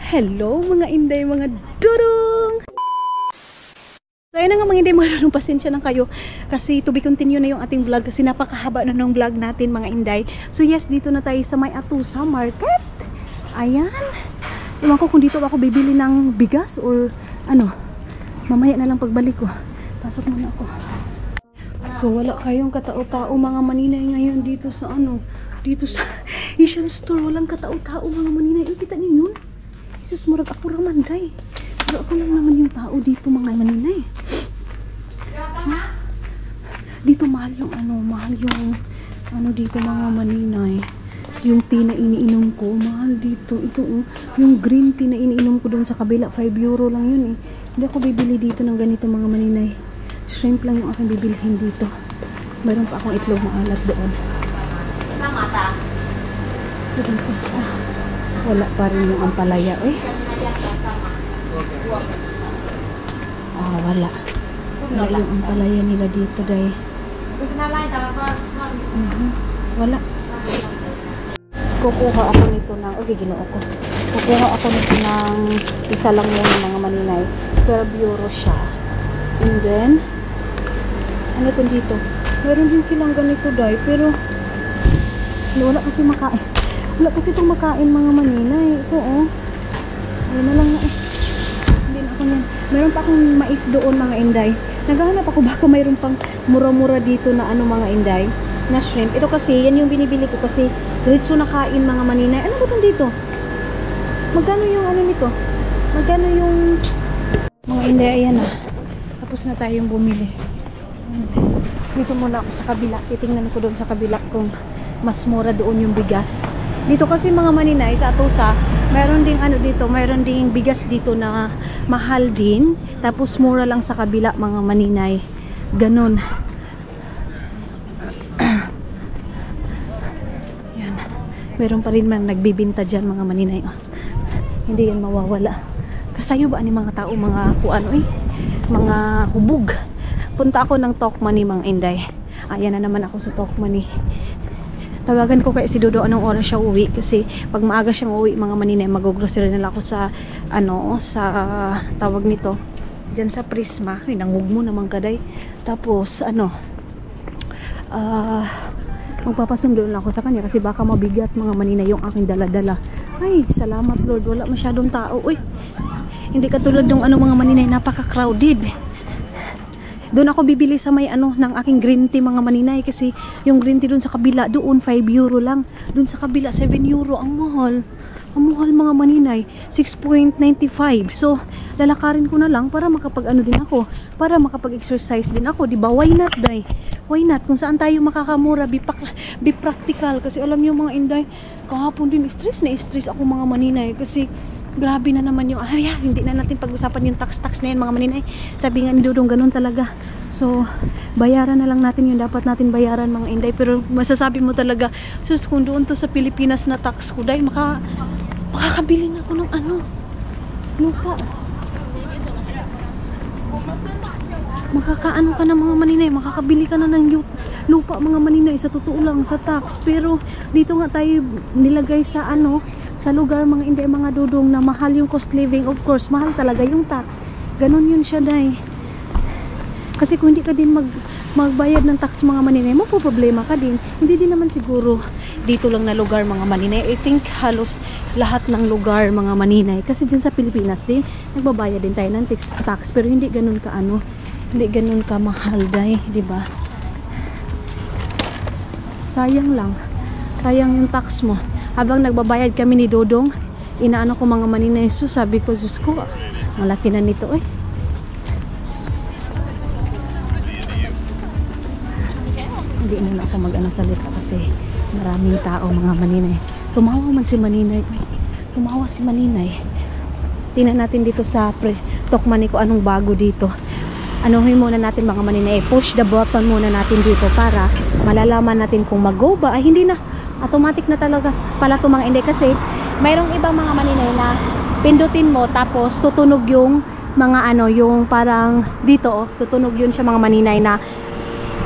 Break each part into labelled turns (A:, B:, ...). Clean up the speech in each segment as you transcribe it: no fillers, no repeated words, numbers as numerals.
A: Hello mga inday, mga durong! So ayun na nga mga inday, mga durong, pasensya lang kayo kasi to be continue na yung ating vlog kasi napakahaba na ng vlog natin mga inday. So yes, dito na tayo sa May Atusa Market. Ayan. Iwan ko kung dito ako bibili ng bigas or ano. Mamaya na lang pagbalik ko. Pasok muna ako. So wala kayong katao-tao mga maninay ngayon dito sa ano, dito sa Asian store. Walang katao-tao mga maninay. Kita niyo yun? Jesus, murag ako raman day. Pero ako lang naman yung tao dito mga maninay. Dito mahal yung ano dito mga maninay. Yung tea na iniinom ko, mahal dito. Ito yung green tea na iniinom ko doon sa kabila, 5 euro lang yun eh. Hindi ako bibili dito ng ganito mga maninay. Shrimp lang yung aking bibilhin dito. Mayroon pa akong itlog maalat doon. Wala pa rin yung ampalaya eh. Wala. Wala yung ampalaya nila dito dahil. Wala. Kukuha ako nito ng, ginoo ko. Kukuha ako nito ng isa lang muna mga maninay. 12 euro siya. And then, ano ito dito? Meron din silang ganito dahil, pero wala kasi makain. Wala kasi itong makain mga maninay. Ito ayun na lang na eh. Hindi na ako yan. Meron pa akong mais doon mga inday. Naghahanap ako baka mayroon pang mura-mura dito na ano mga inday. Na shrimp. Ito kasi, yan yung binibili ko kasi diretso na kain mga maninay. Ano ba itong dito? Magkano yung ano nito? Magkano yung mga inday? Ayan na. Tapos na tayong bumili. Dito muna ako sa kabila. Titingnan ko doon sa kabila kung mas mura doon yung bigas. Dito kasi mga maninay sa Atusa, mayroon ding ano dito, mayroon ding bigas dito na mahal din. Tapos mura lang sa kabila mga maninay. Ganon. Yan. Meron pa rin man nagbibinta dyan mga maninay. Hindi yan mawawala. Kasayo ba ni mga tao, mga kuano mga hubog. Punta ako ng Tokmani mga inday. Ayan na naman ako sa Tokmani. Tawagan ko kay si Dodo anong oras siya uwi kasi pag maaga siyang uwi mga maninay, mag-grocery na lang ako sa ano, sa tawag nito diyan sa Prisma. Ay, nangugmo naman kaday. Tapos ano, magpapasundo lang ako sa kanya kasi baka mabigat mga maninay yung aking dala-dala. Ay, salamat Lord, wala masyadong tao. Uy, hindi katulad ng ano mga maninay, napaka-crowded. Doon ako bibili sa may ano ng aking green tea mga maninay kasi yung green tea doon sa kabila doon 5 euro lang. Doon sa kabila 7 euro. Ang mahal. Ang mahal mga maninay. 6.95. So, lalakarin ko na lang para makapag-ano din ako. Para makapag-exercise din ako. Diba? Why not, day? Why not? Kung saan tayo makakamura, be practical. Kasi alam niyo mga inday, kahapon din stress ako mga maninay. Kasi grabe na naman yung, hindi na natin pag-usapan yung tax na yan mga maninay. Sabi nga ni Dudong, ganun talaga. So, bayaran na lang natin yung dapat natin bayaran mga inday. Pero masasabi mo talaga, sus, kung doon to sa Pilipinas na tax ko, dahil makakabili na ako ng ano, lupa. Makakaano ka na mga maninay, makakabili ka na ng lupa mga maninay, sa totoo lang, sa tax. Pero dito nga tayo nilagay sa ano, sa lugar mga inday mga dudong na mahal yung cost living. Of course, mahal talaga yung tax. Ganon yun siya day. Kasi kung hindi ka din magbayad ng tax mga maninay, mapoproblema ka din. Hindi din naman siguro dito lang na lugar mga maninay. I think halos lahat ng lugar mga maninay. Kasi dyan sa Pilipinas din, nagbabayad din tayo ng tax. Pero hindi ganun ka ano, hindi ganun ka mahal day, di ba? Sayang lang. Sayang yung tax mo. Habang nagbabayad kami ni Dodong, inaano ko mga maninay. So sabi ko, Diyos ko, malaki na nito eh. Hindi na ako mag-ano salita kasi maraming tao mga maninay. Tumawa man si maninay. Tumawa si maninay. Tingnan natin dito sa Tokmani ko anong bago dito. Anuhin muna natin mga maninay. Push the button muna natin dito para malalaman natin kung mag-go ba. Ay hindi na. Automatic na talaga pala ito mga inday kasi mayroong ibang mga maninay na pindutin mo tapos tutunog yung mga ano, yung parang dito tutunog yun siya mga maninay na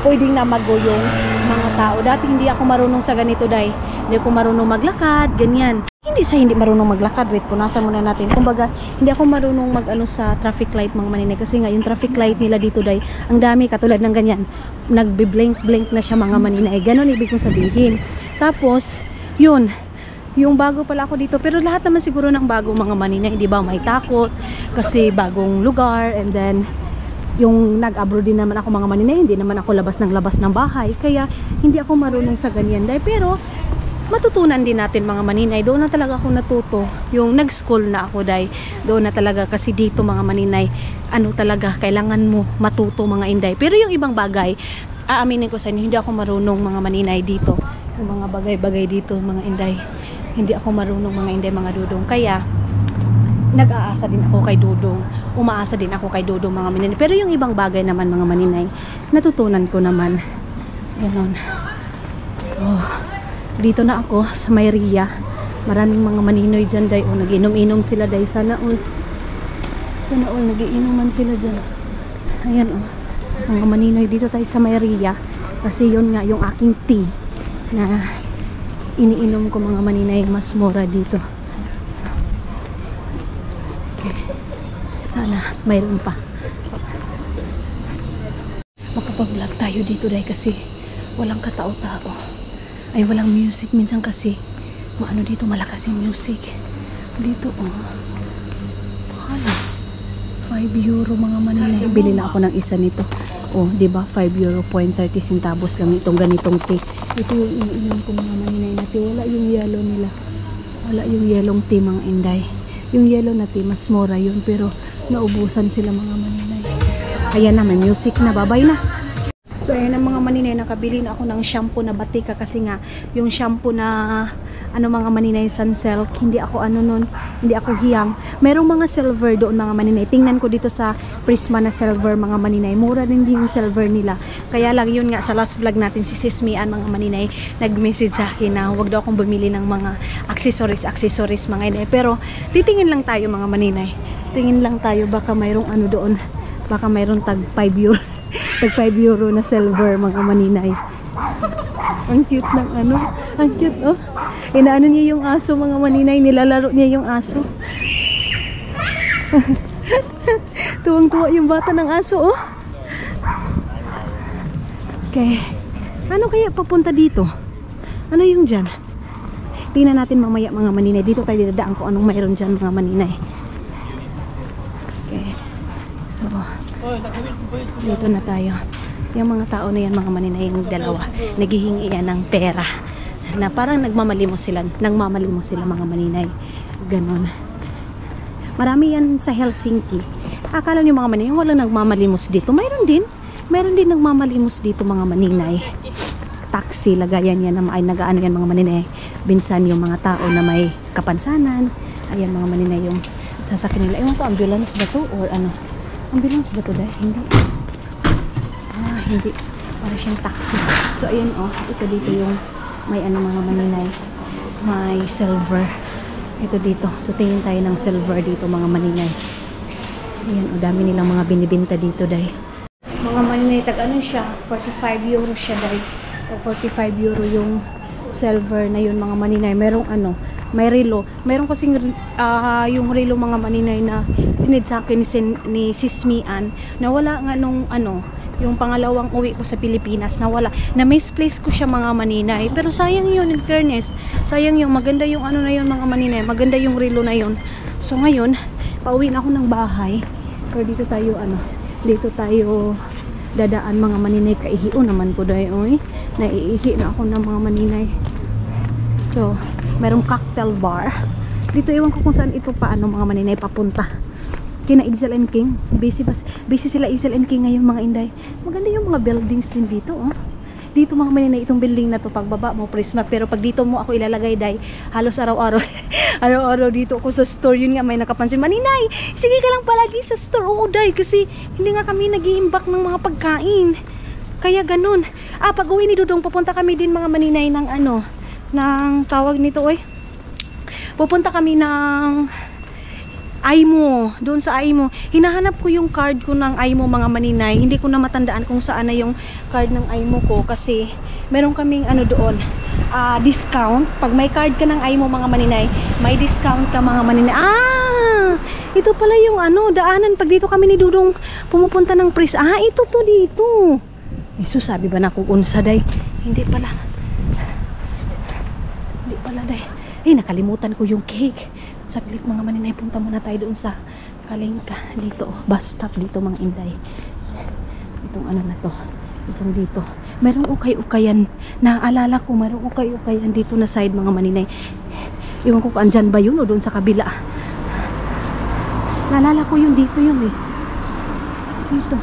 A: pwedeng na mag-go yung mga tao. Dati hindi ako marunong sa ganito day. Hindi ako marunong maglakad, ganyan. Hindi sa hindi marunong maglakad. Wait, punasan muna natin. Kumbaga, hindi ako marunong mag-ano sa traffic light mga maninay. Kasi nga, yung traffic light nila dito day, ang dami katulad ng ganyan. Nagbi-blink-blink na siya mga maninay. Ganon ibig kong sabihin. Tapos, yun. Yung bago pala ako dito. Pero lahat naman siguro ng bago mga maninay. Di ba? May takot. Kasi bagong lugar. And then, yung nag-abroad din naman ako mga maninay. Hindi naman ako labas ng bahay. Kaya, hindi ako marunong sa ganyan day. Pero, matutunan din natin mga maninay. Doon na talaga ako natuto. Yung nag-school na ako day. Doon na talaga kasi dito mga maninay, ano talaga, kailangan mo matuto mga inday. Pero yung ibang bagay, aaminin ko sa inyo, hindi ako marunong mga maninay dito. Yung mga bagay-bagay dito mga inday. Hindi ako marunong mga inday, mga dudong. Kaya, nag-aasa din ako kay Dudong. Umaasa din ako kay Dudong mga maninay. Pero yung ibang bagay naman mga maninay, natutunan ko naman. Ganon. So, dito na ako sa Mayria. Maraming mga maninoy dyan day. O, nag-inom-inom sila day. Sana all. Sana all, nag-iinuman sila dyan. Ayan o. Mga maninoy dito tayo sa Mayria. Kasi yun nga, yung aking tea na iniinom ko mga maninay. Mas mura dito. Okay. Sana mayroon pa. Makapag-vlog tayo dito day kasi walang katao-tao. Ay walang music minsan kasi maano dito, malakas yung music dito. Hala, 5 euro mga maninay. Bili na ako ng isa nito. Di ba 5 euro 30 centavos lang itong ganitong tea. Ito yung iniinom ko mga maninay na tea. Wala yung yellow nila. Wala yung yellowng tea mga inday. Yung yellow na tea mas mura yun, pero naubusan sila mga maninay. Ayan na, may music na. Babay na. So ayan ang mga maninay, nakabili na ako ng shampoo na batika kasi nga yung shampoo na ano mga maninay, Sunsilk, hindi ako ano nun, hindi ako hiyang. Merong mga silver doon mga maninay. Tingnan ko dito sa Prisma na silver mga maninay. Mura din yung silver nila. Kaya lang yun nga sa last vlog natin si Sismian mga maninay nag-message sa akin na huwag daw akong bumili ng mga accessories mga inay. Pero titingin lang tayo mga maninay. Tingin lang tayo, baka mayroong ano doon. Baka mayroong tag 5 euro. Tag 5 euro na silver mga maninay. Ang cute ng ano. Ang cute oh. Inaano niya yung aso mga maninay. Nilalaro niya yung aso. Tuwang-tuwa yung bata ng aso oh. Okay. Ano kaya papunta dito? Ano yung dyan? Tingnan natin mamaya mga maninay. Dito tayo dadaan kung anong mayroon dyan mga maninay. Okay. So, dito na tayo. Yung mga tao na yan mga maninay, yung dalawa, naghihingi yan ng pera na parang nagmamalimos sila mga maninay. Ganon. Marami yan sa Helsinki. Akala niyo mga maninay walang nagmamalimos dito. Mayroon din nagmamalimos dito mga maninay. Taxi, lagayan yan na ay nagaano yan mga maninay. Binsan yung mga tao na may kapansanan. Ayan mga maninay yung sasakyan nila. Ewan ko, ambulance ba to or ano? Ambulance ba ito dahil? Hindi. Hindi. Para siyang taxi. So, ayun oh. Ito dito yung may ano mga maninay. May silver. Ito dito. So, tingin tayo ng silver dito mga maninay. Ayan oh. Dami nilang mga binibinta dito dahil. Mga maninay, tag ano siya? 45 euro siya dahil. 45 euro yung silver na yun mga maninay. Merong ano, may relo. Meron kasing yung relo mga maninay na sinid sa akin ni Sismian na wala nga nung ano, yung pangalawang uwi ko sa Pilipinas na wala. Na misplace ko siya mga maninay. Pero sayang yun in fairness. Sayang yung maganda yung ano na yun mga maninay. Maganda yung relo na yun. So ngayon, pauwi na ako ng bahay. Pero dito tayo ano, dito tayo dadaan mga maninay. Kaihiyo naman ko dahil oy. Naiihi na ako ng mga maninay. So, merong cocktail bar. Dito ewan ko kung saan ito paano mga maninay papunta. Kina Excel and King. Busy sila Excel and King ngayon mga inday. Maganda yung mga buildings din dito oh. Dito mga maninay itong building na to pagbaba mo Prisma. Pero pag dito mo ako ilalagay day, halos araw-araw. Araw-araw dito ako sa store. Yun nga may nakapansin. Maninay, sige ka lang palagi sa store. Oo day, kasi hindi nga kami nag-iimbak ng mga pagkain. Kaya ganun. Pag uwi ni Dudong, papunta kami din mga maninay ng ano, ng tawag nito oy. Pupunta kami ng Aimo, doon sa Aimo. Hinahanap ko yung card ko ng Aimo mga maninay. Hindi ko na matandaan kung saan na yung card ng Aimo ko kasi meron kaming ano doon. discount. Pag may card ka ng Aimo mga maninay, may discount ka mga maninay. Ito pala yung daanan pag dito kami ni Dudong pumupunta ng Pris. Ito to dito. Jesus, sabi ba na kung unsa day? Hindi pala. Hindi pala day. Nakalimutan ko yung cake. Saglit mga maninay, punta muna tayo doon sa Kalingka. Dito, bus stop dito mga inday. Itong na to. Itong dito. Merong ukay-ukayan. Naaalala ko, merong ukay-ukayan dito na side mga maninay. Iwan ko kung andyan ba yun o doon sa kabila. Naalala ko yun dito yun eh. Dito.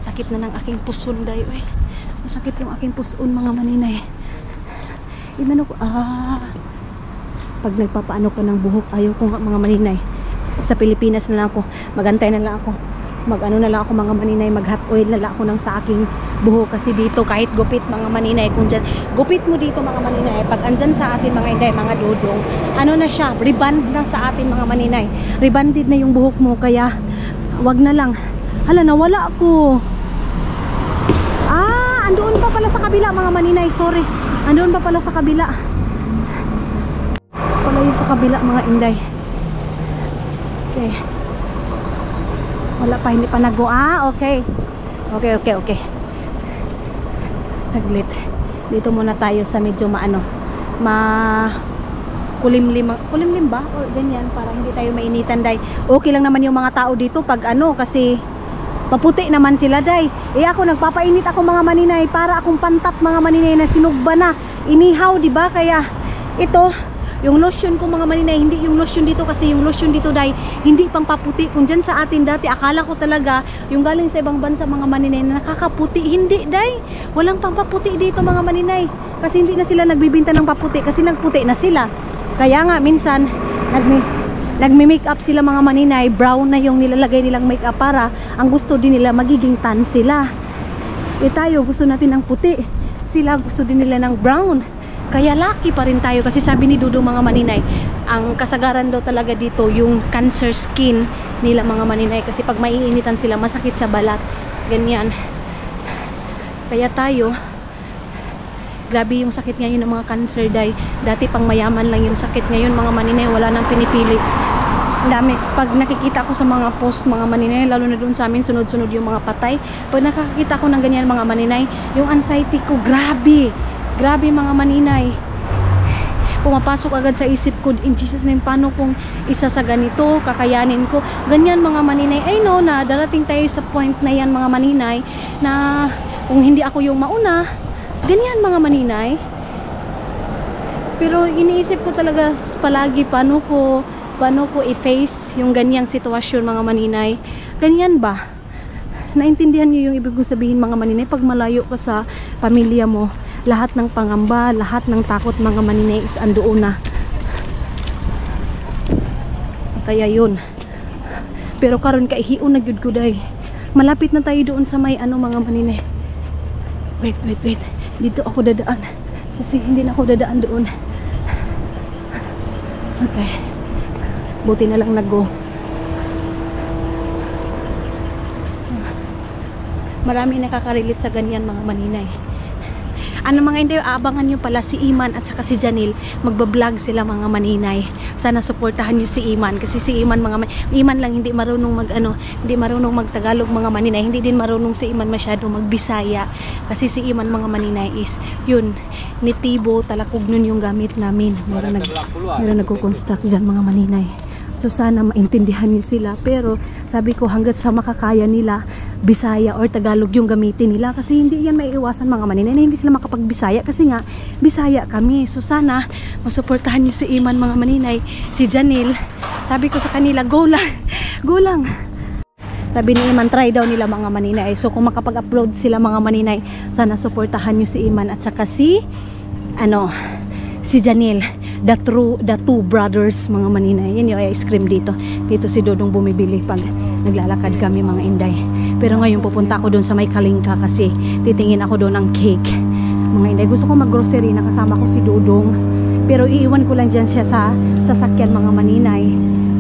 A: Sakit na ng aking puson dayo eh. Masakit yung aking puson mga maninay. Inano ko, pag nagpapaano ka ng buhok, ayaw ko nga mga maninay. Sa Pilipinas na lang ako, magantay na lang ako. Na lang ako mga maninay, mag hot oil na lang ako ng sa aking buhok. Kasi dito kahit gupit mga maninay, kung dyan, gupit mo dito mga maninay, pag andyan sa atin mga inday, mga dudong, na siya, reband na sa atin mga maninay. Rebanded na yung buhok mo, kaya wag na lang. Hala, nawala ako. Andoon pa pala sa kabila mga maninay, sorry. Andoon pa pala sa kabila. Pala yun sa kabila mga inday. Okay. Wala pa, hindi pa nag-go. Okay. Okay. Taglit. Dito muna tayo sa medyo kulimlim ba? O ganyan, para hindi tayo mainitan day. Okay lang naman yung mga tao dito pag kasi maputi naman sila day. Ako nagpapainit ako mga maninay para akong pantat mga maninay na sinugba na. Inihaw, di ba? Kaya ito, yung lotion ko mga maninay, hindi yung lotion dito kasi yung lotion dito day, hindi pang paputi. Kung dyan sa atin dati, akala ko talaga yung galing sa ibang bansa mga maninay na nakakaputi. Hindi day. Walang pang paputi dito mga maninay. Kasi hindi na sila nagbibinta ng paputi kasi nagputi na sila. Kaya nga minsan nagme-makeup sila mga maninay, brown na yung nilalagay nilang makeup para ang gusto din nila magiging tan sila. Tayo gusto natin ng puti, sila gusto din nila ng brown. Kaya lucky pa rin tayo kasi sabi ni Dudo mga maninay, ang kasagaran daw talaga dito yung cancer skin nila mga maninay kasi pag maiinitan sila masakit sa balat, ganyan. Kaya tayo, grabe yung sakit ngayon ng mga cancer day. Dati pang mayaman lang yung sakit, ngayon mga maninay wala nang pinipili. Dami. Pag nakikita ko sa mga post mga maninay, lalo na doon sa amin sunod-sunod yung mga patay, pag nakakita ko ng ganyan mga maninay, yung anxiety ko grabe mga maninay. Pumapasok agad sa isip ko, in Jesus name, paano kung isa sa ganito kakayanin ko, ganyan mga maninay. Na darating tayo sa point na yan mga maninay, na kung hindi ako yung mauna, ganyan mga maninay. Pero iniisip ko talaga palagi paano ko i-face yung ganyang sitwasyon mga maninay. Ganyan ba? Naintindihan niyo yung ibig kong sabihin mga maninay? Pag malayo ka sa pamilya mo, lahat ng pangamba, lahat ng takot mga maninay is andoon na. Kaya yun. Pero karon ka ihiun na gyud ko day. Malapit na tayo doon sa may mga maninay. Wait. Dito ako dadaan. Kasi hindi na ako dadaan doon. Okay. Buti na lang nag-go. Marami nakaka-relate sa ganyan mga maninay. Mga hindi, abangan nyo pala si Iman at saka si Janil. Magbablog sila mga maninay. Sana suportahan nyo si Iman. Kasi si Iman Iman lang hindi marunong hindi marunong magtagalog mga maninay. Hindi din marunong si Iman masyado magbisaya. Kasi si Iman mga maninay is yun, nitibo, talakog nun yung gamit namin. Meron nagko-construct dyan mga maninay. So sana maintindihan nyo sila. Pero sabi ko hanggat sa makakaya nila, Bisaya or Tagalog yung gamitin nila. Kasi hindi yan maiiwasan mga maninay na hindi sila makapagbisaya. Kasi nga, Bisaya kami. So sana masuportahan nyo si Iman mga maninay. Si Janil, sabi ko sa kanila, go lang. Sabi ni Iman, try daw nila mga maninay. So kung makapag-upload sila mga maninay, sana suportahan nyo si Iman at saka si Janil, the two brothers mga maninay. Yan yung ice cream dito si Dodong bumibili pag naglalakad kami mga inday. Pero ngayon pupunta ako doon sa may Kalingka kasi titingin ako doon ng cake mga inday. Gusto ko mag-grocery, nakasama ko si Dodong, pero iiwan ko lang dyan siya sa sasakyan mga maninay,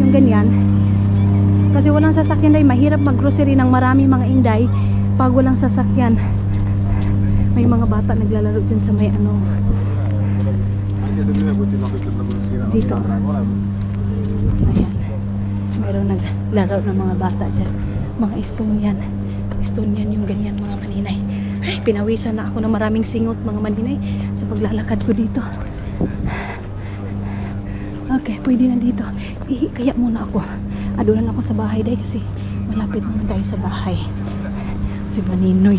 A: yung ganyan. Kasi walang sasakyan day, mahirap mag-grocery ng marami mga inday pag walang sasakyan. May mga bata naglalaro dyan sa may ano. Dito. Ayan. Mayroon naglaro ng mga bata dyan. Mga Estonian. Estonian yung ganyan mga maninay. Ay, pinawisan na ako ng maraming singot mga maninay sa paglalakad ko dito. Okay, pwede na dito. Kaya muna ako. Adunan ako sa bahay dahil kasi malapit naman tayo sa bahay. Si Maninoy.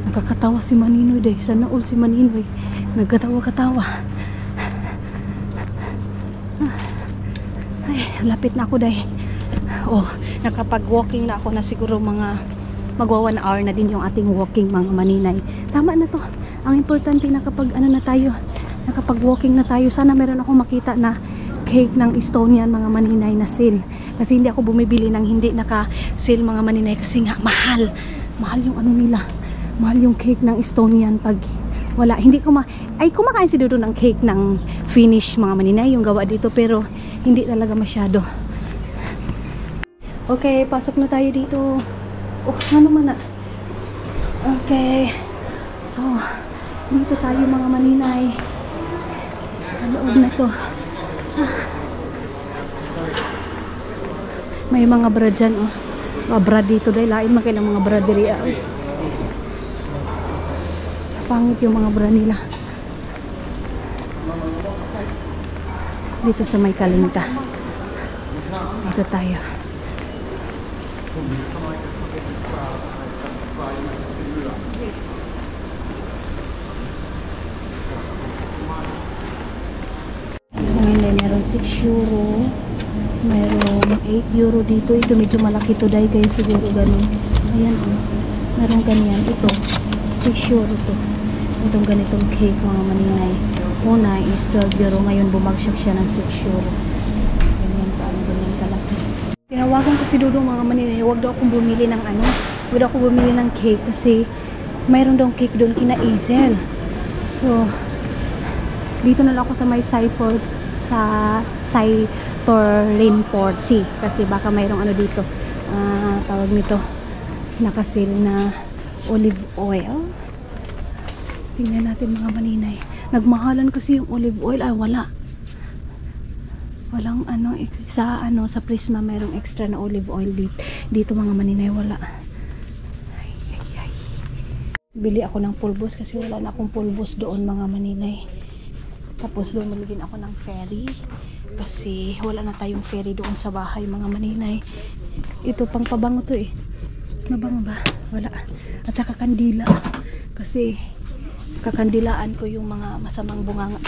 A: Nakakatawa si Maninoy dahil. Sana all si Maninoy. Nagkatawa-katawa. Ay, lapit na ako dahil. Oh, nakapag-walking na ako na siguro mga magwa 1 hour na din yung ating walking mga maninay. Tama na to. Ang importante na kapag ano na tayo, nakapag-walking na tayo. Sana meron akong makita na cake ng Estonian mga maninay na sale. Kasi hindi ako bumibili ng hindi naka-sale mga maninay kasi nga mahal. Mahal yung ano nila. Mahal yung cake ng Estonian pag wala. Hindi ko ay kumakain si Dodo ng cake ng Finnish mga maninay yung gawa dito pero hindi talaga masyado. Okay, pasok na tayo dito. Oh, ano man na. Okay. So, dito tayo mga maninay. Sa loob na to. May mga bra dyan, oh. Mga bra dito dahil lain magkailang mga bra diri. Pangit yung mga bra nila. Dito sa may Kalinta. Dito tayo. Ngayon meron 6 euro. Meron 8 euro dito. Ito medyo malaki to dahil kaya siguro ganun. Ayan o. Meron ganyan. Ito 6 euro to. Itong ganitong cake mga maninay. Una is 12 euro. Ngayon bumagsak siya ng 6 euro. Ganyan kalaki. Tinawagan ko si Dodo mga maninay. Huwag daw akong bumili ng ano. Huwag daw akong bumili ng cake kasi mayroon daw cake doon kina Hazel. So dito na lang ako sa may Saiport sa Torrenport Sea kasi baka mayroong ano dito tawag nito nakasil na olive oil. Tingnan natin mga maninay. Nagmahalan kasi yung olive oil. Ay walang ano sa Prisma mayroong extra na olive oil dito mga maninay. Wala. Ay. Bili ako ng pulbos kasi wala na akong pulbos doon mga maninay. Tapos bumili din ako ng ferry kasi wala na tayong ferry doon sa bahay mga maninay. Ito pang pabango to eh. Mabango ba? Wala. At saka kandila kasi kakandilaan ko yung mga masamang bunganga.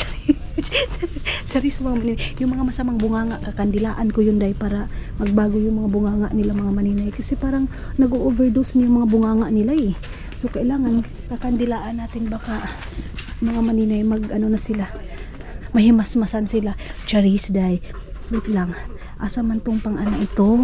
A: Charis mga maninay. Yung mga masamang bunganga kakandilaan ko yun dahil para magbago yung mga bunganga nila mga maninay kasi parang nag-overdose yung mga bunganga nila eh. So kailangan kakandilaan natin baka mga maninay mag ano na sila mahimasmasan sila. Charis day. Wait lang. Asa man tong pang ano ito.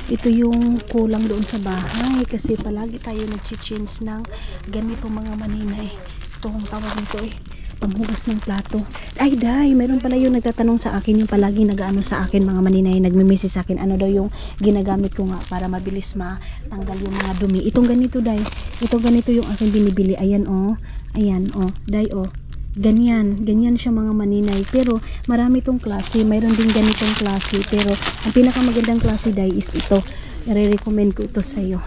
A: Ito yung kulang doon sa bahay. Kasi palagi tayo nag-change ng ganito mga maninay. Ito ang tawag nito eh. Panghugas ng plato. Ay day. Mayroon pala yung nagtatanong sa akin. Yung palagi nag-ano sa akin mga maninay. Nagme-message sa akin. Ano daw yung ginagamit ko nga para mabilis matanggal yung mga dumi. Itong ganito day. Ito ganito yung aking binibili. Ayan oh. Ayan oh. Day oh. Ganyan siya mga maninay pero marami tong klase, mayroon din ganitong klase pero ang pinakamagandang klase dye is ito, i-recommend ko ito sa iyo.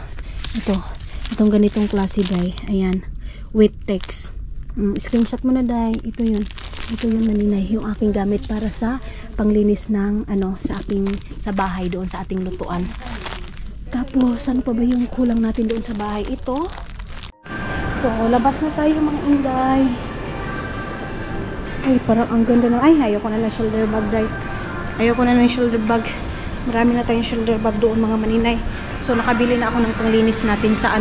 A: Itong ganitong klase dye, ayan, wet text. Screenshot mo na dye, ito yun maninay, yung aking gamit para sa panglinis ng ano sa bahay doon sa ating lutuan. Tapos ano pa ba yung kulang natin doon sa bahay? Ito. So labas na tayo mga inday. Ay, parang ang ganda na. Ay, ayoko na ng shoulder bag dahil. Ayoko na ng shoulder bag. Marami na tayong shoulder bag doon mga maninay. So, nakabili na ako ng panglinis natin sa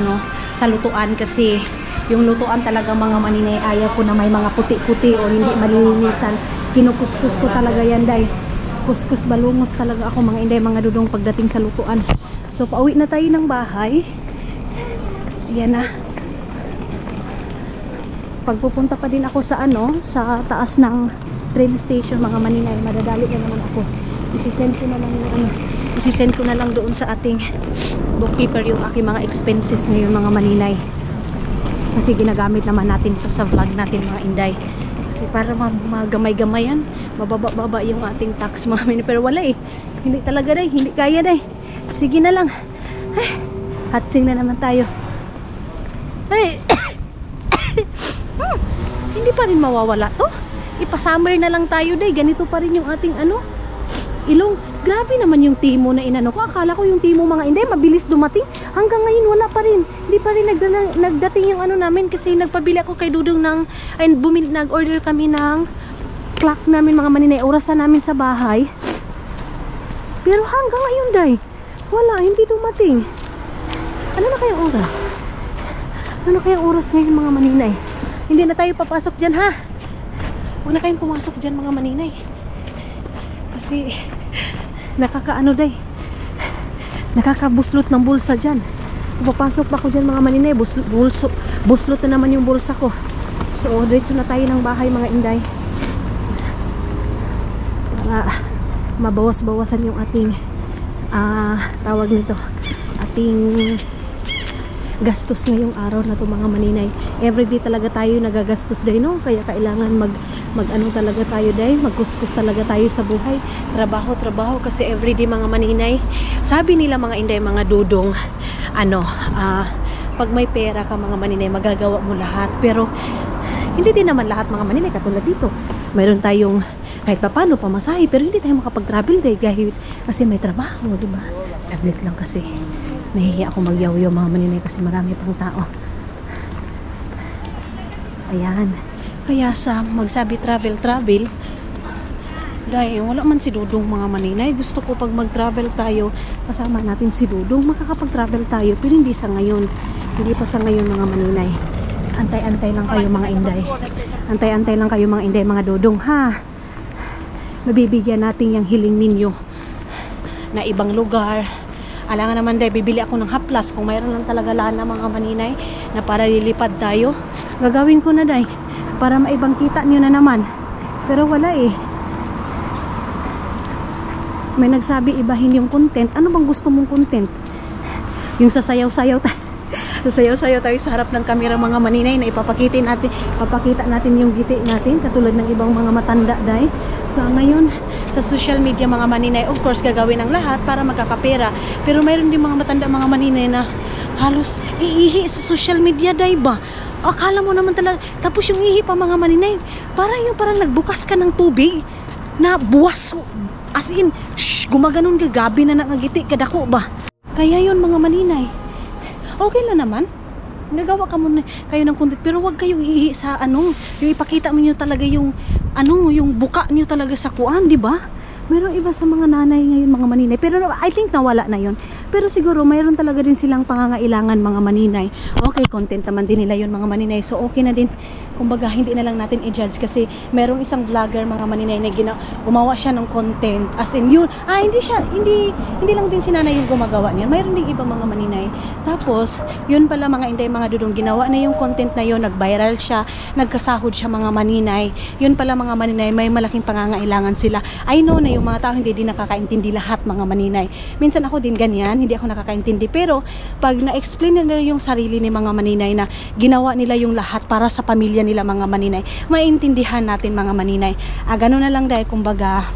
A: sa lutuan kasi yung lutuan talaga mga maninay, ayaw ko na may mga puti-puti o hindi malilinisan. Kinukuskus ko talaga yan dahil. Kuskus balungos talaga ako mga inday, mga dudong pagdating sa lutuan. So, pauwi na tayo ng bahay. Ayan na. Pagpupunta pa din ako sa sa taas ng train station mga maninay, madadali na naman ako. Isisend ko na lang doon sa ating bookkeeper yung aking mga expenses ngayon mga maninay. Kasi ginagamit naman natin ito sa vlog natin mga inday. Kasi para magamay-gamayan, mababa-baba yung ating tax mga mini. Pero wala eh. Hindi talaga day, hindi kaya day. Sige na lang. Ay, hatsing na naman tayo. Ay, hindi pa rin mawawala to. Ipa-summer na lang tayo day. Ganito pa rin yung ating ilong. Grabe naman yung timo na inano ko. Akala ko yung timo mga inday mabilis dumating. Hanggang ngayon wala pa rin. Hindi pa rin nagdating yung namin. Kasi nagpabili ako kay Dudong ng nag-order kami ng clock namin mga maninay. Orasan namin sa bahay. Pero hanggang ngayon day wala, hindi dumating. Ano na kayang oras? Ano kayang oras ngayon mga maninay? Hindi na tayo papasok dyan ha. Huwag na kayong pumasok dyan mga maninay. Kasi nakakaano day, nakakabuslot ng bulsa dyan. Kung papasok pa ako dyan mga maninay, buslot na naman yung bulsa ko. So diretso na tayo ng bahay mga inday. Para mabawas-bawasan yung ating tawag nito, ating gastos ngayong araw na to mga maninay. Everyday talaga tayo nagagastos day no, kaya kailangan mag-ano talaga tayo day, magkuskus talaga tayo sa buhay. Trabaho kasi everyday mga maninay. Sabi nila mga inday, mga dudong, pag may pera ka mga maninay, magagawa mo lahat. Pero hindi din naman lahat mga maninay katulad dito. Mayroon tayong kahit pa paano pamasahe, pero hindi tayo makapag-travel day kasi may trabaho, di ba? Saglit lang kasi nahihiya ako magyaw-yaw mga maninay kasi marami pang tao. Ayan. Kaya sa magsabi travel dahil wala man si Dudong mga maninay. Gusto ko pag mag-travel tayo kasama natin si Dudong, makakapag-travel tayo, pero hindi sa ngayon. Hindi pa sa ngayon mga maninay. Antay-antay lang kayo mga inday. Antay-antay lang kayo mga inday, mga Dudong ha. Mabibigyan natin yung hiling ninyo na ibang lugar. Alangan naman day, bibili ako ng haplas kung mayroon lang talaga lana mga maninay na para lilipad tayo. Gagawin ko na day para maibang kita nyo na naman. Pero wala eh. May nagsabi ibahin yung content. Ano bang gusto mong content? Yung sasayaw-sayaw tayo. Sasayaw-sayaw tayo sa harap ng kamera mga maninay na papakita natin yung giti natin katulad ng ibang mga matanda day. So ngayon sa social media mga maninay, of course gagawin ang lahat para magkakapera. Pero mayroon din mga matanda mga maninay na halos iihi sa social media day ba? Akala mo naman talaga, tapos yung ihi pa mga maninay, parang nagbukas ka ng tubig na buwas, as in gumaganon ka, gabi na nangagiti kadako ba? Kaya yun mga maninay, okay lang naman, nagawa ka muna kayo ng content, pero wag kayong iihi sa yung ipakita mo nyo talaga yung yung buka nyo talaga sa kuan, di ba? Meron iba sa mga nanay ngayon mga maninay, pero I think nawala na yon. Pero siguro mayroon talaga din silang pangangailangan mga maninay. Okay, content naman din nila yon mga maninay, so okay na din. Kumbaga hindi na lang natin i-judge kasi merong isang vlogger mga maninay na gumawa siya ng content, as in yun, hindi lang din si nanay yung gumagawa niya, mayroon ding iba mga maninay. Tapos yun pala mga inday, mga Dudong, ginawa na yung content na yun, nag-viral siya, nagkasahod siya mga maninay. Yun pala mga maninay, may malaking pangangailangan sila. I know na yung mga tao hindi din nakakaintindi lahat mga maninay. Minsan ako din ganyan, hindi ako nakakaintindi, pero pag na-explain nila yung sarili ni mga maninay na ginawa nila yung lahat para sa pamilya nila mga maninay, maintindihan natin mga maninay. Ganun na lang dahil kumbaga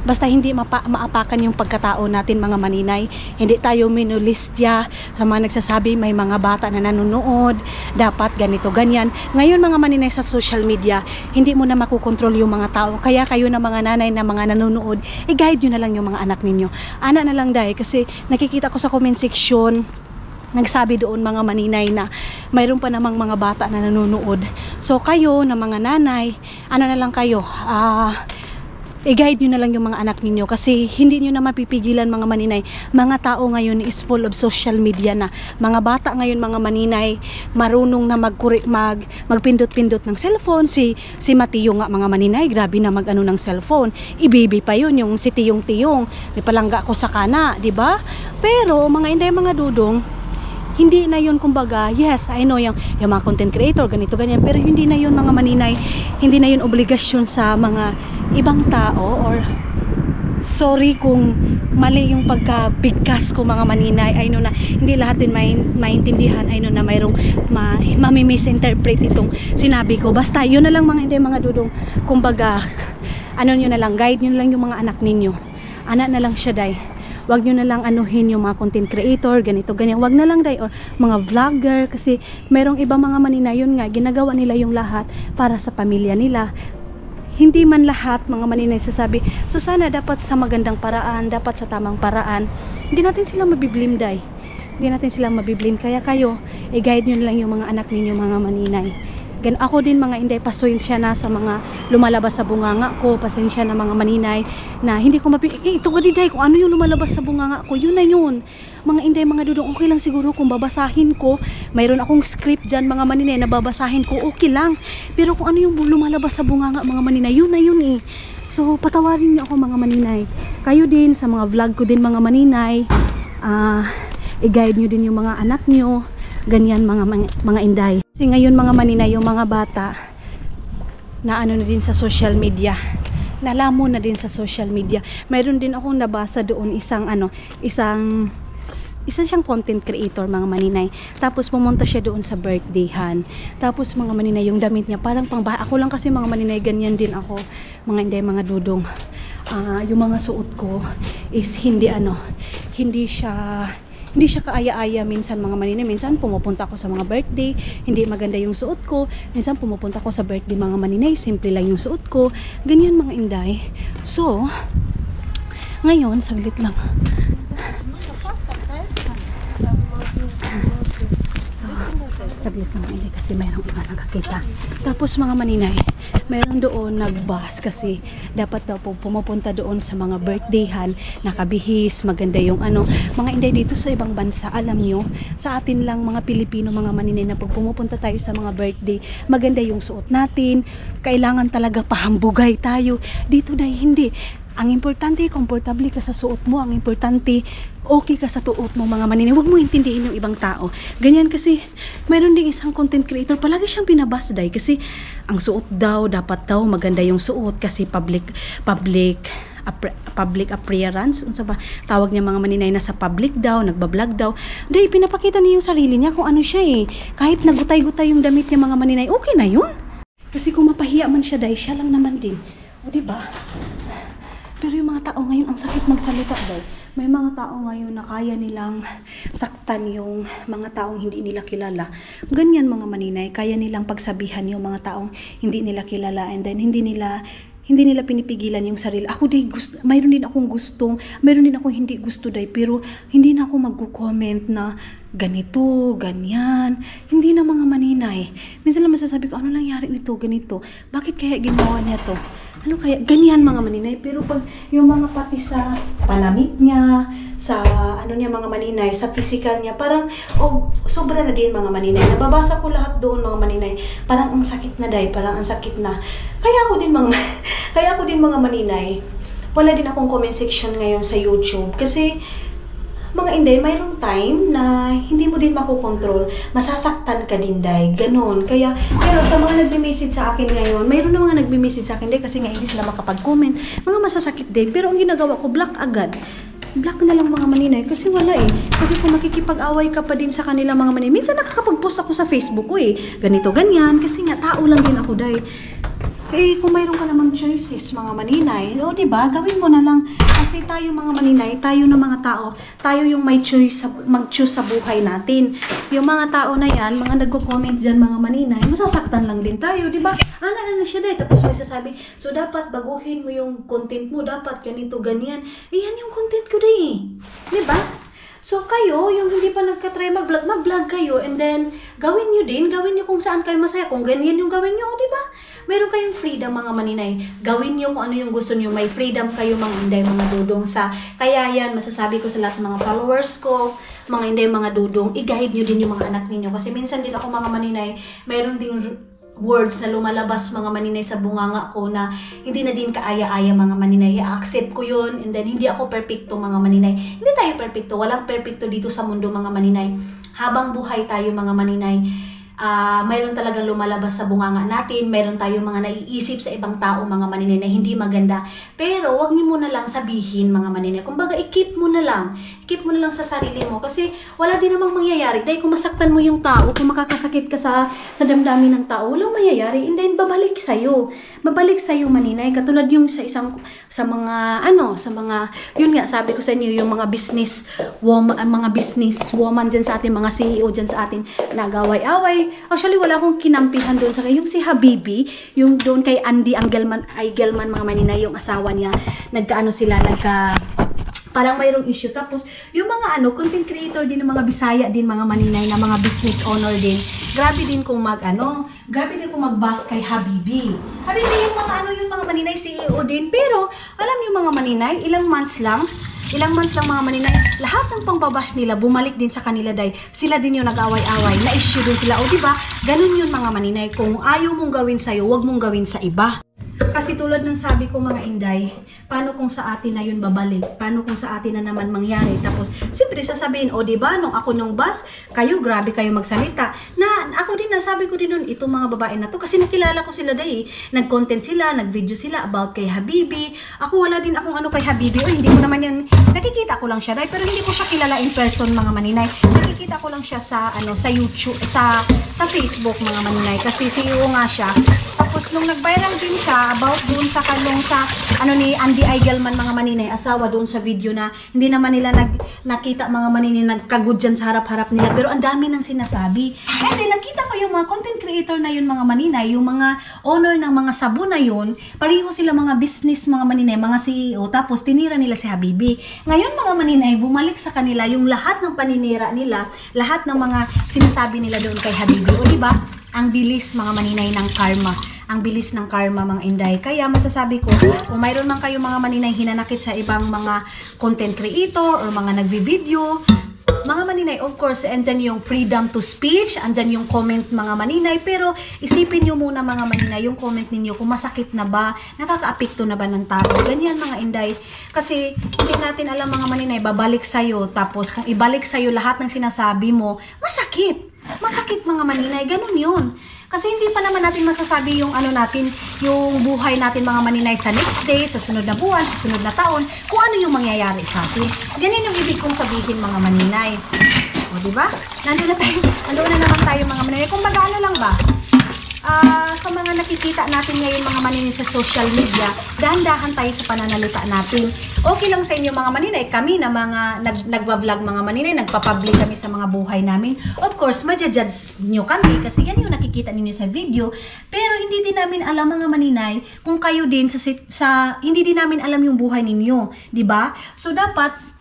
A: basta hindi maapakan yung pagkatao natin mga maninay. Hindi tayo minulistya sa mga nagsasabi may mga bata na nanonood, dapat ganito ganyan. Ngayon mga maninay sa social media, hindi mo na makukontrol yung mga tao. Kaya kayo na mga nanay na mga nanonood, i-guide nyo na lang yung mga anak ninyo. Anak na lang dahil kasi nakikita ko sa comment section, nagsabi doon mga maninay na mayroon pa namang mga bata na nanonood. So kayo na mga nanay, ano na lang kayo, i-guide nyo na lang yung mga anak ninyo kasi hindi nyo na mapipigilan mga maninay. Mga tao ngayon is full of social media na. Mga bata ngayon mga maninay, marunong na magpindot-pindot ng cellphone. Si Matiyong nga mga maninay, grabe na mag-ano ng cellphone. Ibibi pa yun, yung si Tiyong-Tiyong. Palangga ako sa kana, di ba? Pero mga inday, mga Dudong, hindi na yun kumbaga, yes, I know yung mga content creator, ganito, ganyan, pero hindi na yun mga maninay, hindi na yun obligasyon sa mga ibang tao or sorry kung mali yung pagkabigkas ko mga maninay. I know na hindi lahat din maintindihan. I know na mayroong mami-misinterpret itong sinabi ko. Basta yun na lang mga hindi mga dudong. Kumbaga, ano nyo na lang, guide nyo na lang yung mga anak ninyo. Anak na lang siya day. Wag nyo na lang anuhin yung mga content creator, ganito, ganyan. Wag na lang day, or mga vlogger. Kasi merong iba mga maninay, yun nga, ginagawa nila yung lahat para sa pamilya nila. Hindi man lahat mga maninay sasabi, so sana dapat sa magandang paraan, dapat sa tamang paraan. Hindi natin sila mabiblim day. Hindi natin sila mabiblim. Kaya kayo, i-guide nyo na lang yung mga anak ninyo mga maninay. Ako din mga inday, pasensya na sa mga lumalabas sa bunganga ko, pasensya na mga maninay na hindi ko ito ko diday kung ano yung lumalabas sa bunganga ko, yun na yun mga inday mga dudong. Okay lang siguro kung babasahin ko, mayroon akong script dyan mga maninay na babasahin ko, okay lang, pero kung ano yung lumalabas sa bunganga mga maninay, yun na yun eh. So patawarin niyo ako mga maninay. Kayo din sa mga vlog ko din mga maninay, i-guide nyo din yung mga anak nyo, ganyan mga inday. Kasi ngayon mga maninay, yung mga bata na ano na din sa social media, nalamon na din sa social media. Mayroon din akong nabasa doon isang siyang content creator mga maninay. Tapos pumunta siya doon sa birthdayhan. Tapos mga maninay, yung damit niya parang pangbahay. Ako lang kasi mga maninay, ganyan din ako mga inday mga dudong. Yung mga suot ko is hindi siya kaaya-aya minsan mga maninay. Minsan pumupunta ako sa mga birthday, hindi maganda yung suot ko. Minsan pumupunta ako sa birthday mga maninay, simple lang yung suot ko. Ganyan mga inday. So, ngayon, saglit lang. Saglit lang hindi kasi mayroong iba nakakita. Tapos mga maninay, mayroon doon nagbas kasi dapat daw po pumupunta doon sa mga birthdayhan, nakabihis, maganda yung mga inday dito sa ibang bansa. Alam nyo, sa atin lang mga Pilipino mga maninay na pag pumupunta tayo sa mga birthday, maganda yung suot natin, kailangan talaga pahambugay tayo. Dito dahil hindi. Ang importante, komportable ka sa suot mo. Ang importante, okay ka sa suot mo mga maninay. Huwag mo intindihin yung ibang tao. Ganyan kasi, mayroon ding isang content creator, palagi siyang pinabasday kasi ang suot daw, dapat daw maganda yung suot kasi public appearance, unsa ba tawag niya mga maninay, na sa public daw, nagbablog daw. Dahil pinapakita niya yung sarili niya kung ano siya eh. Kahit nagutay-gutay yung damit niya mga maninay, okay na yun. Kasi kung mapahiya man siya dahil siya lang naman din. O diba? Pero yung mga tao ngayon, ang sakit magsalita dahil. May mga tao ngayon na kaya nilang saktan yung mga taong hindi nila kilala. Ganyan mga maninay, kaya nilang pagsabihan yung mga taong hindi nila kilala, and then hindi nila pinipigilan yung sarili. Ako day mayroon din akong gusto, mayroon din akong hindi gusto day, pero hindi na ako magko-comment na ganito, ganyan. Hindi na mga maninay. Minsan lang masasabi ko, ano nangyari nito, ganito? Bakit kaya ginawa niya to? Ano kaya? Ganyan mga maninay. Pero pag yung mga pati sa panamit niya, sa niya mga maninay, sa physical niya, parang sobra na din mga maninay. Nababasa ko lahat doon mga maninay. Parang ang sakit na day, parang ang sakit na. Kaya ako din mga maninay, wala din akong comment section ngayon sa YouTube kasi mga inday, mayroong time na hindi mo din makokontrol, masasaktan ka din day, ganon. Kaya, pero sa mga nagme-message sa akin ngayon, mayroon na mga nagme-message sa akin day kasi nga hindi sila makapag-comment, mga masasakit day, pero ang ginagawa ko, block agad. Block na lang mga maninay kasi wala eh. Kasi kung makikipag-away ka pa din sa kanila mga maninay, minsan nakakapag-post ako sa Facebook ko eh, ganito, ganyan, kasi nga tao lang din ako day. Eh, kung mayroon ka namang choices, mga maninay, diba, gawin mo na lang. Kasi tayo mga maninay, tayo na mga tao, tayo yung may choice, mag-choose sa buhay natin. Yung mga tao na yan, mga nagko-comment dyan, mga maninay, masasaktan lang din tayo, diba? Na siya dahil. Tapos may sasabi, so dapat baguhin mo yung content mo, dapat ganito, ganyan. Eh, yan yung content ko dahil eh. Diba? So kayo, yung hindi pa nagka-try mag-vlog kayo, and then gawin nyo kung saan kayo masaya, kung ganyan yung gawin nyo, diba? Meron kayong freedom mga maninay. Gawin nyo kung ano yung gusto nyo. May freedom kayo mga inday, mga dudong sa. Kaya yan, masasabi ko sa lahat ng mga followers ko, mga inday, mga dudong, i-guide nyo din yung mga anak ninyo. Kasi minsan din ako mga maninay, mayroon ding words na lumalabas mga maninay sa bunganga ko na hindi na din kaaya-aya mga maninay. I-accept ko yun, and then hindi ako perfecto mga maninay. Hindi tayo perfecto. Walang perfecto dito sa mundo mga maninay. Habang buhay tayo mga maninay, mayroon talagang lumalabas sa bunganga natin, mayroon tayong mga naiisip sa ibang tao, mga maninay, na hindi maganda. Pero wag niyo muna lang sabihin, mga maninay. Kumbaga, i-keep mo na lang. I-keep mo na lang sa sarili mo. Kasi wala din namang mangyayari. Dahil kung masaktan mo yung tao, kung makakasakit ka sa damdamin ng tao, walang mangyayari. And then, babalik sa'yo. Babalik sa'yo, maninay. Katulad yung sa mga, yun nga, sabi ko sa inyo, yung mga business woman dyan sa atin, mga CEO dyan sa atin, nag-away-away. Actually, wala akong kinampihan doon sa kanya. Yung si Habibi, yung doon kay Andy Engelman, mga maninay, yung asawa niya, parang mayroong issue. Tapos, yung mga content creator din, ng mga Bisaya din, mga maninay, na mga business owner din, grabe din kung mag-bash kay Habibi. Habibi, yung mga maninay, CEO din. Pero, alam niyo mga maninay, ilang months lang mga maninay, lahat ng pangbabash nila, bumalik din sa kanila dahil sila din yung nag-away-away, na-issue din sila. O diba, ganun yun mga maninay, kung ayaw mong gawin sa'yo, wag mong gawin sa iba. Kasi tulad ng sabi ko mga inday, paano kung sa atin na yun babalik? Paano kung sa atin na naman mangyari? Tapos, siyempre sasabihin, o diba, nung ako nung bus, kayo, grabe kayo magsalita. Na, ako din, nasabi ko din nun, itong mga babae na to, kasi nakilala ko sila dahil, nag-content sila, nag-video sila about kay Habibi. Ako, wala din akong kay Habibi, o hindi ko naman yan, nakikita ko lang siya, dahil, pero hindi ko siya kilala in person, mga maninay. Nakikita ko lang siya sa, sa YouTube, sa Facebook, mga maninay, kasi CEO nga siya. Tapos, nung nag-viral din siya, about doon sa ni Andy Engelman, mga maninay, asawa doon sa video na hindi naman nila nakita mga maninay nagkagud dyan sa harap-harap nila, pero ang dami nang sinasabi. And then nakita ko yung mga content creator na yun, mga maninay, yung mga owner ng mga sabon na yun, pareho sila mga business, mga maninay, mga CEO, tapos tinira nila si Habibi. Ngayon mga maninay, bumalik sa kanila yung lahat ng paninira nila, lahat ng mga sinasabi nila doon kay Habibi. O diba, ang bilis mga maninay ng karma. Ang bilis ng karma, mga inday. Kaya masasabi ko, kung mayroon man kayo mga maninay hinanakit sa ibang mga content creator or mga nagvi-video, mga maninay, of course, andyan yung freedom to speech, andyan yung comment, mga maninay, pero isipin nyo muna mga maninay, yung comment ninyo, kung masakit na ba, nakaka-apekto na ba ng tao, ganyan mga inday. Kasi hindi natin alam mga maninay, babalik sa'yo, tapos kung ibalik sa'yo lahat ng sinasabi mo, masakit. Masakit mga maninay, ganun yun. Kasi hindi pa naman natin masasabi yung natin, yung buhay natin mga maninay sa next day, sa sunod na buwan, sa sunod na taon, kung ano yung mangyayari sa atin. Ganyan yung ibig kong sabihin mga maninay. O, diba? Nandun na naman tayo mga maninay. Kung mag-ano lang ba? Sa mga nakikita natin ngayon mga maninay sa social media, dahan-dahan tayo sa pananalita natin. Okay lang sa inyo mga maninay, kami na mga nagwa-vlog mga maninay, nagpa-public kami sa mga buhay namin. Of course, ma-judge nyo kami kasi yan yung nakikita ninyo sa video. Pero hindi din namin alam mga maninay kung kayo din hindi din namin alam yung buhay ninyo, 'di ba? So dapat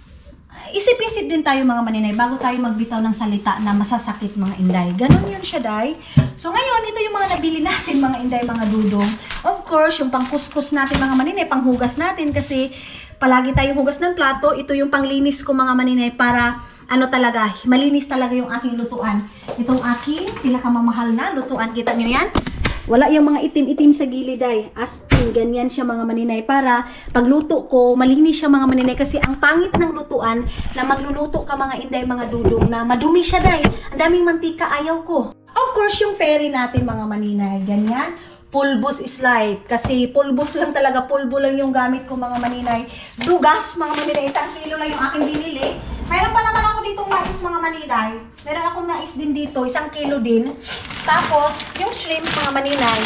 A: isip-isip din tayo mga maninay bago tayo magbitaw ng salita na masasakit mga inday. Ganon yan siya, day. So ngayon, ito yung mga nabili natin mga inday, mga dudong. Of course, yung pangkuskus natin mga maninay, panghugas natin kasi palagi tayong hugas ng plato. Ito yung panglinis ko mga maninay para talaga, malinis talaga yung aking lutuan. Itong aking pinakamamahal na lutuan. Kita nyo yan? Wala yung mga itim-itim sa gilid ay. As in, ganyan siya mga maninay. Para pagluto ko, malinis siya mga maninay. Kasi ang pangit ng lutuan na magluluto ka mga inday, mga dudong na madumi siya day. Ang daming mantika, ayaw ko. Of course, yung ferry natin mga maninay. Ganyan. Pulbos is life. Kasi pulbos lang talaga. Pulbo lang yung gamit ko mga maninay. Dugas mga maninay. 1 kilo lang yung aking binili. Mayroon pa naman ako ditong mais mga maninay. Meron akong mais din dito. 1 kilo din. Tapos, yung shrimp mga maninay.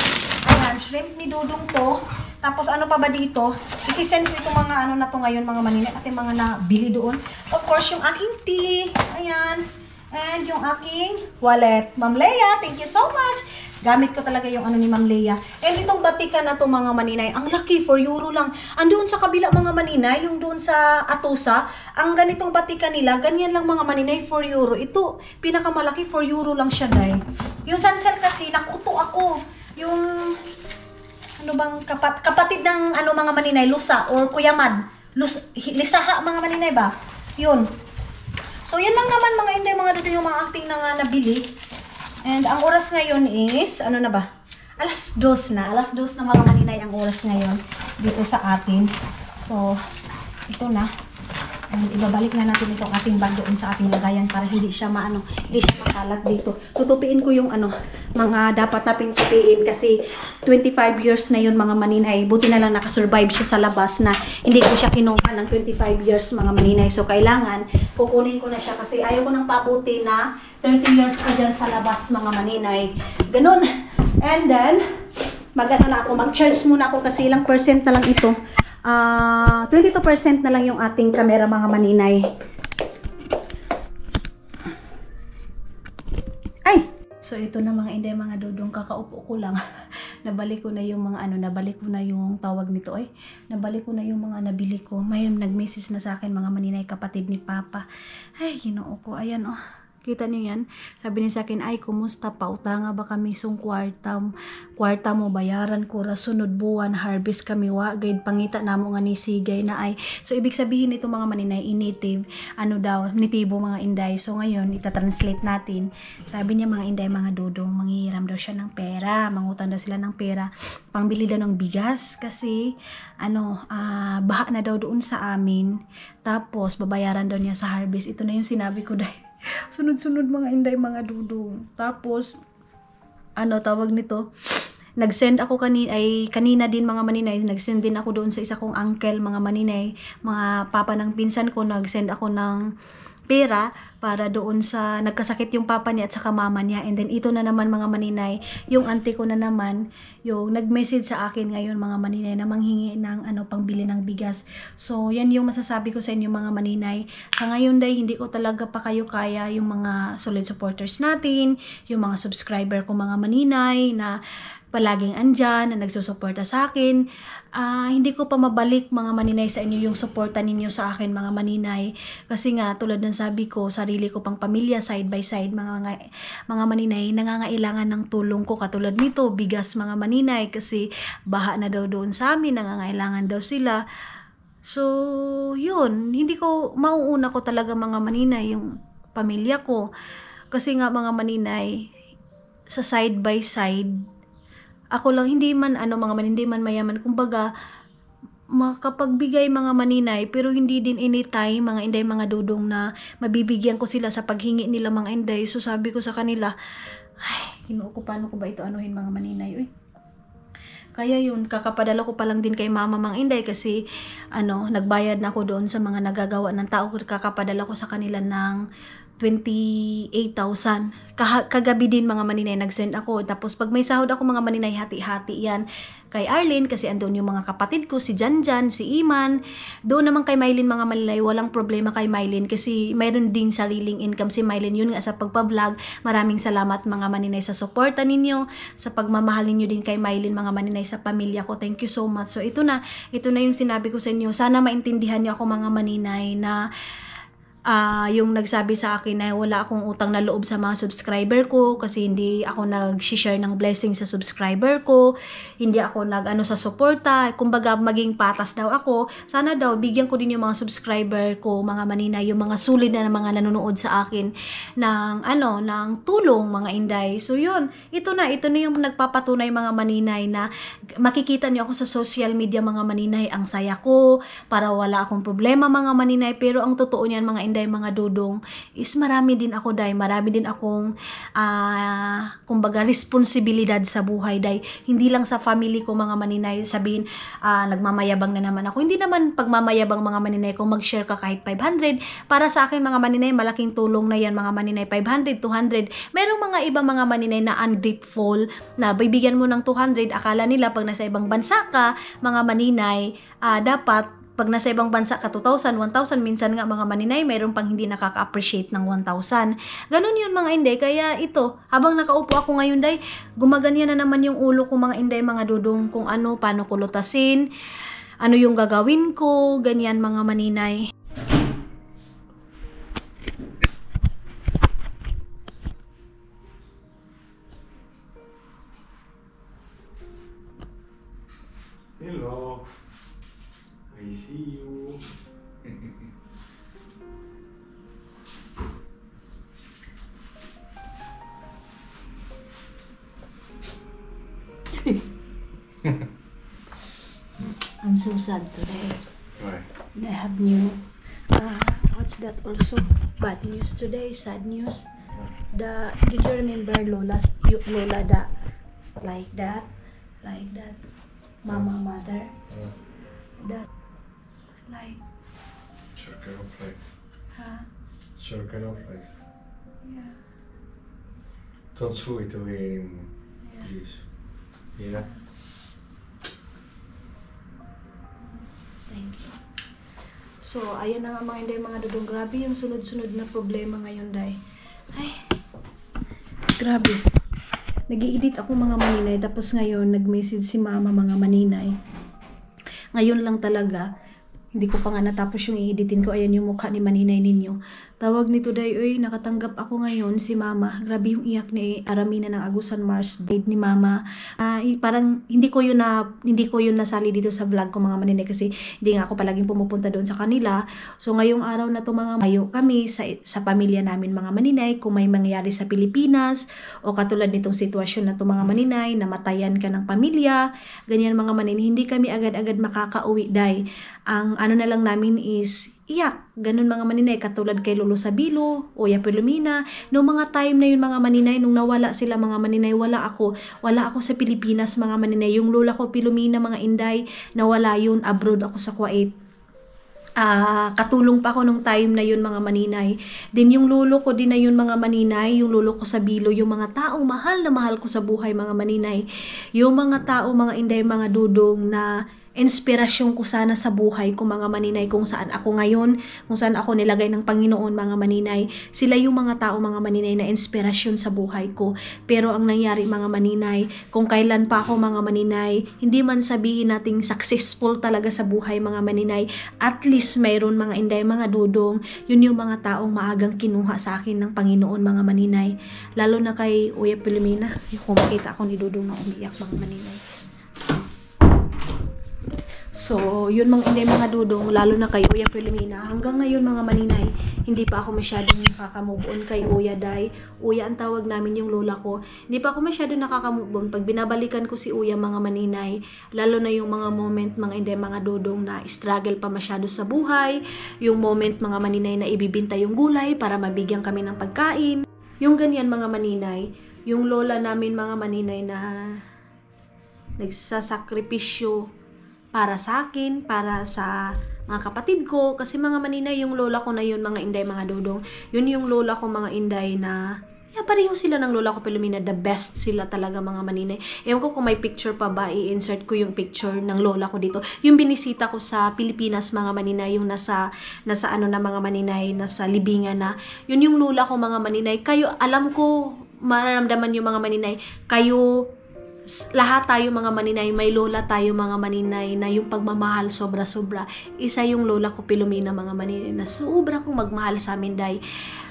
A: Ayan, shrimp ni Dudong to. Tapos, ano pa ba dito? Isisend ko itong mga na to ngayon mga maninay. At yung mga nabili doon. Of course, yung aking tea. Ayan. And yung aking wallet. Ma'am Leia, thank you so much. Gamit ko talaga yung ni Ma'am Leia. And itong batika na to mga maninay, ang laki, 4 euro lang. Andoon sa kabila mga maninay, yung doon sa Atusa, ang ganitong batika nila, ganyan lang mga maninay, 4 euro. Ito, pinakamalaki, 4 euro lang siya, day. Yung sansel kasi, nakuto ako. Yung, kapatid ng mga maninay, Lusa, or Kuyamad. Lisaha mga maninay ba? Yun. So, yan lang naman mga inday, mga dito yung mga acting na nga nabili. And ang oras ngayon is, na ba? Alas 2 na. Alas 2 na mga maninay ang oras ngayon dito sa atin. So, ito na. And ibabalik na natin itong ating bag doon sa ating lagayan para hindi siya hindi siya makalat dito. Tutupiin ko yung mga dapat nating tupiin kasi 25 years na yun mga maninay. Buti na lang nakasurvive siya sa labas na hindi ko siya kinuha ng 25 years mga maninay. So kailangan kukunin ko na siya kasi ayaw ko nang pabuti na 30 years pa dyan sa labas mga maninay. Ganun. And then, mag-charge muna ako kasi ilang percent na lang ito. 22% na lang yung ating camera mga maninay. Ay! So ito na mga inday mga dudong, kakaupo ko lang. Nabalik ko na yung mga nabalik ko na yung tawag nito ay. Nabalik ko na yung mga nabili ko. May nag-message na sa akin mga maninay, kapatid ni Papa. Ay, Ginoo ko. Ayan oh. Kita niyo yan? Sabi niya sa akin, ay, kumusta pa? Utanga ba kami sung kwarta mo, bayaran ko, sunod buwan, harvest kami, guide pangita na mo nga ni Sigay na ay. So, ibig sabihin ito mga maninay, native, nitibo mga inday. So, ngayon, itatranslate natin. Sabi niya mga inday, mga dudong, manghihiram daw siya ng pera, mangutang daw sila ng pera, pangbili daw ng bigas, kasi, baha na daw doon sa amin. Tapos, babayaran daw niya sa harvest. Ito na yung sinabi ko dahil. Sunod-sunod mga inday mga dudong. Tapos tawag nito, nag-send ako kanina din mga maninay, nag-send din ako doon sa isa kong uncle mga maninay, mga papa ng pinsan ko, nag-send ako ng pera para doon sa nagkasakit yung papa niya at saka mama niya. And then ito na naman mga maninay, yung auntie ko na naman yung nag-message sa akin ngayon mga maninay na manghingi ng pangbili ng bigas. So yan yung masasabi ko sa inyo mga maninay. Sa ngayon day hindi ko talaga pa kayo kaya yung mga solid supporters natin, yung mga subscriber ko mga maninay na palaging andyan, na nagsusuporta sa akin. Hindi ko pa mabalik mga maninay sa inyo yung suporta ninyo sa akin mga maninay. Kasi nga, tulad ng sabi ko, sarili ko pang pamilya, side by side, mga maninay, nangangailangan ng tulong ko. Katulad nito, bigas mga maninay, kasi baha na daw doon sa amin, nangangailangan daw sila. So, yun, hindi ko, mauuna ko talaga mga maninay, yung pamilya ko. Kasi nga mga maninay, sa side by side, ako lang, hindi man hindi man mayaman, kumbaga makapagbigay mga maninay, pero hindi din anytime mga inday mga dudong na mabibigyan ko sila sa paghingi nila mga inday. So sabi ko sa kanila, ay, Ginoo ko, paano ko ba ito anuhin mga maninay? Uy. Kaya yun, kakapadala ko pa lang din kay mama mga inday kasi nagbayad na ako doon sa mga nagagawa ng tao. Kakapadala ko sa kanila ng 28,000. Kagabi din mga maninay nag-send ako. Tapos pag may sahod ako mga maninay, hati-hati yan kay Arlene kasi andun yung mga kapatid ko, si Janjan, si Iman. Doon naman kay Mylene mga maninay, walang problema kay Mylene kasi mayroon ding sariling income si Mylene. Yun nga sa pagpa-vlog. Maraming salamat mga maninay sa suporta ninyo, sa pagmamahal ninyo din kay Mylene mga maninay, sa pamilya ko. Thank you so much. So ito na yung sinabi ko sa inyo. Sana maintindihan niyo ako mga maninay na yung nagsabi sa akin na wala akong utang na loob sa mga subscriber ko kasi hindi ako nag-share ng blessing sa subscriber ko, hindi ako sa suporta, kumbaga maging patas daw ako. Sana daw bigyan ko din yung mga subscriber ko mga maninay, yung mga sulit na mga nanonood sa akin ng tulong mga inday. So yun, ito na yung nagpapatunay mga maninay na makikita niyo ako sa social media mga maninay, ang saya ko, para wala akong problema mga maninay, pero ang totoo niyan mga inday mga dudong is marami din akong kumbaga responsibilidad sa buhay day. Hindi lang sa family ko mga maninay sabihin nagmamayabang na naman ako. Hindi naman pagmamayabang mga maninay kung mag-share ka kahit 500. Para sa akin mga maninay, malaking tulong na yan mga maninay, 500, 200. Merong mga ibang mga maninay na ungrateful na bibigyan mo ng 200, akala nila pag nasa ibang bansa ka mga maninay, dapat pag nasa ibang bansa ka 2,000, 1,000, minsan nga mga maninay, mayroon pang hindi nakaka-appreciate ng 1,000. Ganun yun mga inday. Kaya ito, habang nakaupo ako ngayon day, gumaganya na naman yung ulo ko mga inday, mga dudong, kung paano ko lutasin, ano yung gagawin ko, ganyan mga maninay.
B: Hello. I see you.
A: I'm so sad today.
B: Why?
A: I have new What's that also? Bad news today, sad news. Did you remember Lola that like that, mother, that like,
B: Circle of life.
A: huh?
B: Circle of life.
A: Yeah.
B: Don't throw it away anymore, please. Yeah.
A: Thank you. So, ayan na nga mga Inday, mga dudong. Grabe yung sunod-sunod na problema ngayon, Day. Ay, grabe. Nag-i-edit ako mga maninay, tapos ngayon, nag-message si mama mga maninay. Ngayon lang talaga, hindi ko pa nga natapos yung i-editin ko. Ayan yung mukha ni maninay ninyo. Tawag nito, Day, uy, nakatanggap ako ngayon si mama. Grabe yung iyak ni Aramina ng Agusan Mars. Date ni mama. Parang hindi ko yun nasali dito sa vlog ko mga maninay kasi hindi nga ako palaging pumupunta doon sa kanila. So ngayong araw na to mga mayo kami sa pamilya namin mga maninay, kung may mangyari sa Pilipinas o katulad nitong sitwasyon na to mga maninay, namatayan ka ng pamilya, ganyan mga maninay, hindi kami agad-agad makakauwi, Day. Ang ano na lang namin is iyak, ganun mga maninay, katulad kay Lolo Sabilo, Oya Pilomina, no mga time na yun mga maninay, nung nawala sila mga maninay, wala ako sa Pilipinas mga maninay, yung lola ko Pilomina mga Inday, nawala yun, abroad ako sa Kuwait. Katulong pa ako nung time na yun mga maninay. Then yung lolo ko din na yun mga maninay, yung lolo ko Sabilo, yung mga taong mahal na mahal ko sa buhay mga maninay, yung mga tao mga Inday, mga dudong na inspirasyon ko sana sa buhay ko mga maninay, kung saan ako ngayon, kung saan ako nilagay ng Panginoon mga maninay. Sila yung mga tao mga maninay na inspirasyon sa buhay ko. Pero ang nangyari mga maninay, kung kailan pa ako mga maninay, hindi man sabihin nating successful talaga sa buhay mga maninay, at least mayroon mga Inday, mga dudong, yun yung mga taong maagang kinuha sa akin ng Panginoon mga maninay. Lalo na kay Uya Pilomina, yung makita ako ni Dudong na umiyak mga maninay. So, yun mga Inday, mga dudong, lalo na kay Uya Pilomina. Hanggang ngayon mga maninay, hindi pa ako masyadong nakaka-move on kay Uya, Day. Uya ang tawag namin yung lola ko. Hindi pa ako masyadong nakaka-move on. Pag binabalikan ko si Uya mga maninay, lalo na yung mga moment mga Inday, mga dudong na struggle pa masyado sa buhay, yung moment mga maninay na ibibinta yung gulay para mabigyan kami ng pagkain. Yung ganyan mga maninay, yung lola namin mga maninay na nagsasakripisyo para sa akin, para sa mga kapatid ko, kasi mga maninay, yung lola ko na yun mga Inday, mga dudong, yun yung lola ko mga Inday na, pareho sila ng lola ko Pilomina, the best sila talaga mga maninay. Ewan ko kung may picture pa ba, i-insert ko yung picture ng lola ko dito, yung binisita ko sa Pilipinas mga maninay, yung nasa ano na mga maninay, nasa libingan na, yun yung lola ko mga maninay. Kayo, alam ko, mararamdaman yung mga maninay, kayo, lahat tayo mga maninay, may lola tayo mga maninay na yung pagmamahal sobra-sobra. Isa yung lola ko Pilomina mga maninay na sobra kong magmahal sa amin, Day.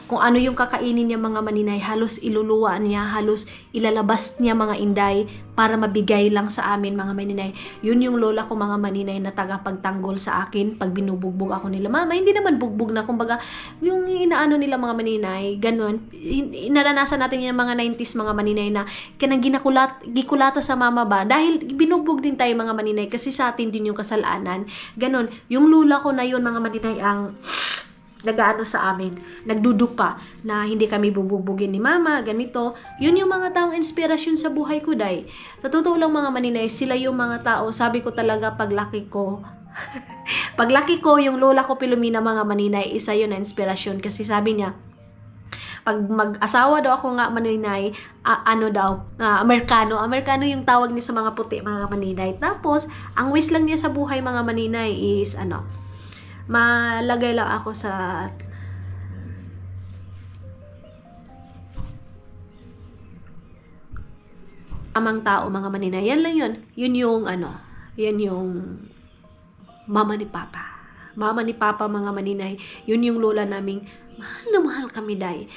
A: Kung ano yung kakainin niya mga maninay, halos iluluwaan niya, halos ilalabas niya mga Inday para mabigay lang sa amin mga maninay. Yun yung lola ko mga maninay na tagapagtanggol sa akin pag binubugbog ako nila. Mama, hindi naman bugbog na, kumbaga yung inaano nila mga maninay, ganun. Naranasan natin yung mga 90s mga maninay na kanang gikulata sa mama ba, dahil binugbog din tayo mga maninay kasi sa atin din yung kasalanan. Ganun. Yung lola ko na yun mga maninay ang nagaano sa amin, nagdudupa na hindi kami bubugbugin ni mama, ganito. Yun yung mga taong inspirasyon sa buhay ko, Day. Sa totoo lang mga maninay, sila yung mga tao, sabi ko talaga paglaki ko, yung lola ko Pilomina mga maninay, isa yun na inspirasyon kasi sabi niya, pag mag-asawa daw ako nga maninay, Amerikano yung tawag niya sa mga puti mga maninay. Tapos, ang wish lang niya sa buhay mga maninay is malagay lang ako sa tamang tao mga maninay. Yan lang yun. Yun yung mama ni Papa mga maninay. Yun yung lola naming mahal na mahal kami, Day.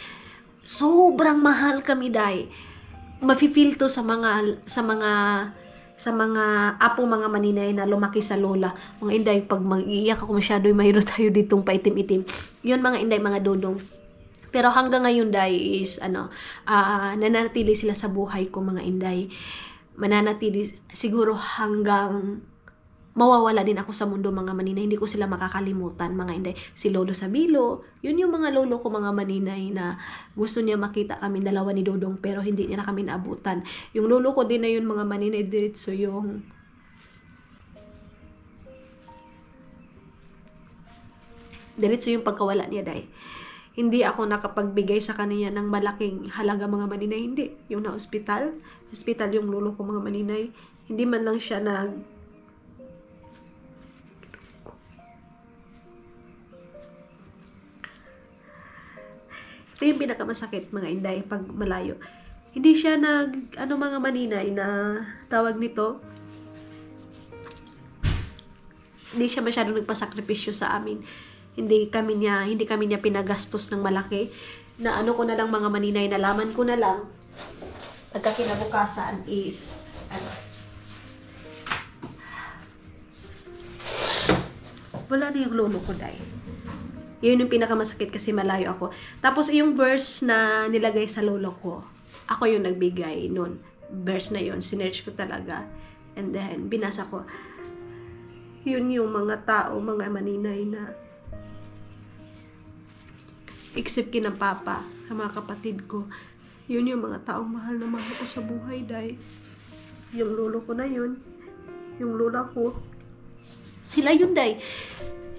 A: Sobrang mahal kami, Day. Mafe-feel to sa mga apo mga maninay na lumaki sa lola. Mga Inday, pag mag-iiyak ako masyado, mayroon tayo ditong paitim-itim. Yun mga Inday, mga dudong. Pero hanggang ngayon, Day, is nananatili sila sa buhay ko mga Inday. Mananatili siguro hanggang
C: mawawala din ako sa mundo mga maninay. Hindi ko sila makakalimutan mga inday. Si Lolo Sabilo, yun yung mga lolo ko mga maninay na gusto niya makita kami dalawa ni Dodong pero hindi niya na kami naabutan. Yung lolo ko din na yun mga maninay, diretso yung pagkawala niya day. Hindi ako nakapagbigay sa kanya ng malaking halaga mga maninay. Hindi. Yung na hospital yung lolo ko mga maninay. Hindi man lang siya Ito yung pinakamasakit mga inday pag malayo. Hindi siya mga maninay na tawag nito. Hindi siya masyadong nagpasakripisyo sa amin. Hindi kami niya pinagastos ng malaki. Na ko na lang mga maninay, nalaman ko na lang pagkakinabukasan is wala na yung lolo ko day. Yun yung pinakamasakit kasi malayo ako. Tapos yung verse na nilagay sa lolo ko, ako yung nagbigay nun. Verse na yun, sinearch ko talaga. And then binasa ko. Yun yung mga tao, mga maninay na except kina papa, sa mga kapatid ko. Yun yung mga taong mahal na mahal ko sa buhay, day. Yung lolo ko na yun. Yung lola ko. Sila yun, day.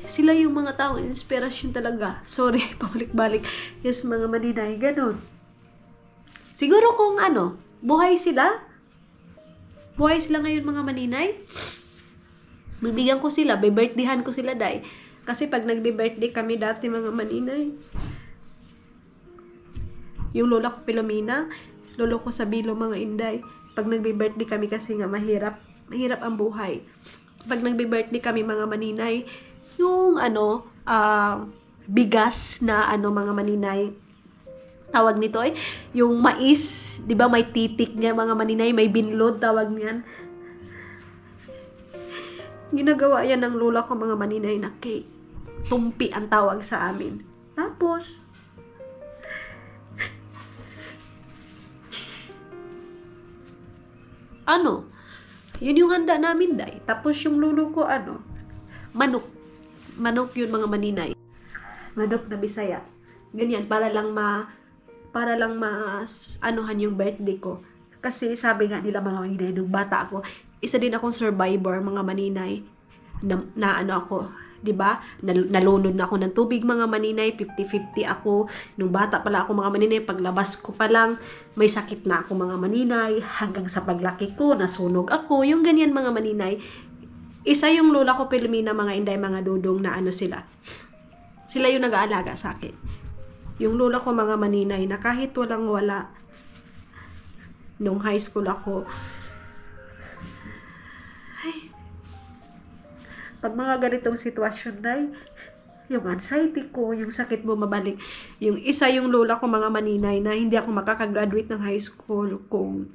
C: Sila yung mga taong inspirasyon talaga. Sorry, pabalik-balik. Yes, mga maninay, ganun. Siguro kung buhay sila ngayon mga maninay, bibigyan ko sila, birthdayhan ko sila, day. Kasi pag nagbe-birthday kami dati mga maninay, yung lola ko Pilomena, lolo ko Sabilo mga inday, pag nagbe-birthday kami kasi nga mahirap ang buhay. Pag nagbe-birthday kami mga maninay, yung bigas na mga maninay, tawag nito yung mais, 'di ba may titik niya mga maninay, may binlod tawag niyan. Ginagawa yan ng lola ko mga maninay na cake. Tumpi ang tawag sa amin. Tapos yun yung handa namin, day. Tapos yung lolo ko manok yun mga maninay. Manok na Bisaya. Ganyan para lang anuhan yung birthday ko. Kasi sabi nga nila mga maninay, nung bata ako, isa din akong survivor mga maninay na ako, 'di ba? Nalunod na ako ng tubig mga maninay, 50-50 ako. Nung bata pala ako mga maninay, paglabas ko pa lang may sakit na ako mga maninay, hanggang sa paglaki ko nasunog ako. Yung ganyan mga maninay. Isa yung lola ko Pilomena mga inday, mga dudong na sila yung nag-aalaga sa akin. Yung lola ko mga maninay na kahit walang-wala nung high school ako, pag mga ganitong sitwasyon, day, yung anxiety ko, yung sakit bumabalik. Yung isa yung lola ko mga maninay na hindi ako makakagraduate ng high school kung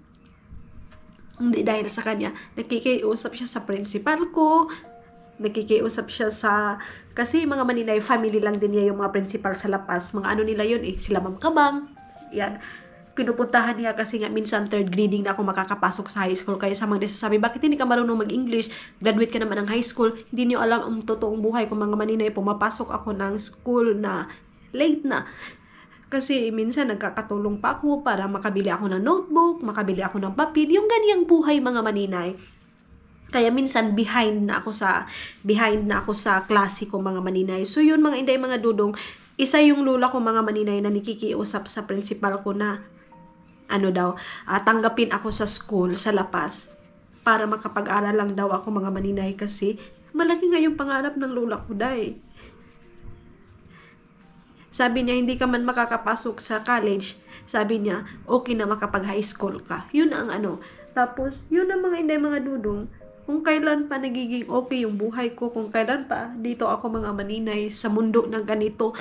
C: hindi dahil sa kanya. Nakikiusap siya sa principal ko, nakikiusap siya kasi mga maninay, family lang din niya yung mga principal sa Lapas. Mga nila yun sila Ma'am Kabang. Yan. Pinupuntahan niya kasi nga minsan third grading na ako makakapasok sa high school. Kaya sa mga nasasabi, bakit hindi ka marunong mag-English? Graduate ka naman ng high school. Hindi niyo alam ang totoong buhay ko mga maninay. Pumapasok ako ng school na late na. Kasi minsan nagkakatulong pa ako para makabili ako ng notebook, makabili ako ng papel. Yung ganyang buhay mga maninay. Kaya minsan behind na ako sa klase ko mga maninay. So yun mga inday, mga dudong, isa yung lola ko mga maninay na nakikiusap sa principal ko na tanggapin ako sa school sa Lapas para makapag-aral lang daw ako mga maninay, kasi malaki nga yung pangarap ng lola ko, day. Sabi niya, hindi ka man makakapasok sa college. Sabi niya, okay na makapag-high school ka. Yun ang Tapos, yun ang mga inday, mga dudong, kung kailan pa nagiging okay yung buhay ko, kung kailan pa dito ako mga maninay sa mundo na ganito,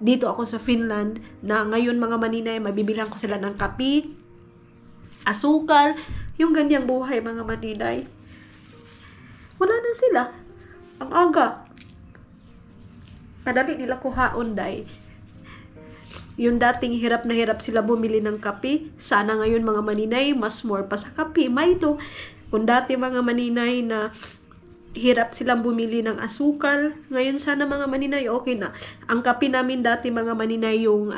C: dito ako sa Finland, na ngayon mga maninay, mabibilang ko sila ng kape, asukal, yung ganyang buhay mga maninay. Wala na sila. Ang aga. Madali nila kuhaon, day. Yung dating hirap na hirap sila bumili ng kape, sana ngayon mga maninay, mas more pa sa kape, Milo. Kung dati mga maninay na hirap silang bumili ng asukal. Ngayon sana mga maninay, okay na. Ang kape namin dati mga maninay, yung